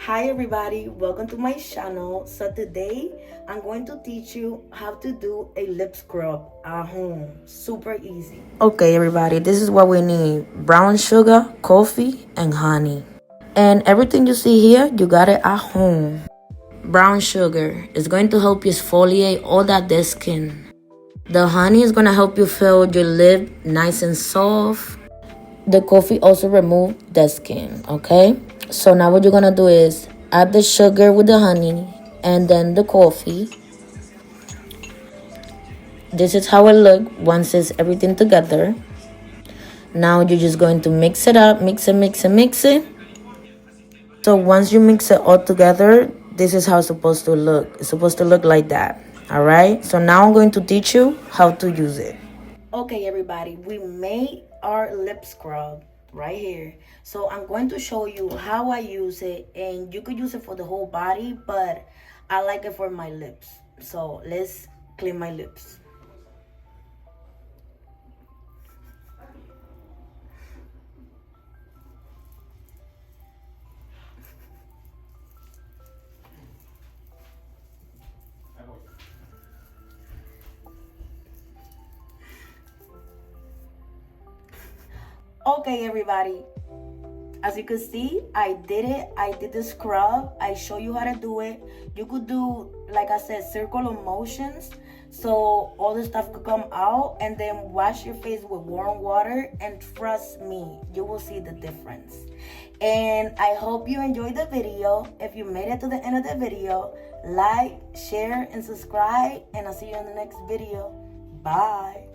Hi everybody, welcome to my channel. So today I'm going to teach you how to do a lip scrub at home. Super easy. Okay everybody, this is what we need. Brown sugar, coffee, and honey. And everything you see here, you got it at home. Brown sugar is going to help you exfoliate all that dead skin. The honey is going to help you feel your lip nice and soft. The coffee also remove dead skin, okay? So now what you're going to do is add the sugar with the honey and then the coffee. This is how it look once it's everything together. Now you're just going to mix it up, mix it. So once you mix it all together, this is how it's supposed to look. It's supposed to look like that. All right. So now I'm going to teach you how to use it. Okay, everybody, we made our lip scrub right here. So I'm going to show you how I use it, and you could use it for the whole body, but I like it for my lips. So let's clean my lips. Okay, everybody, as you can see, I did it. I did the scrub. I show you how to do it. You could do, like I said, circular motions so all the stuff could come out, and then wash your face with warm water, and trust me, you will see the difference. And I hope you enjoyed the video. If you made it to the end of the video, like, share, and subscribe, and I'll see you in the next video. Bye.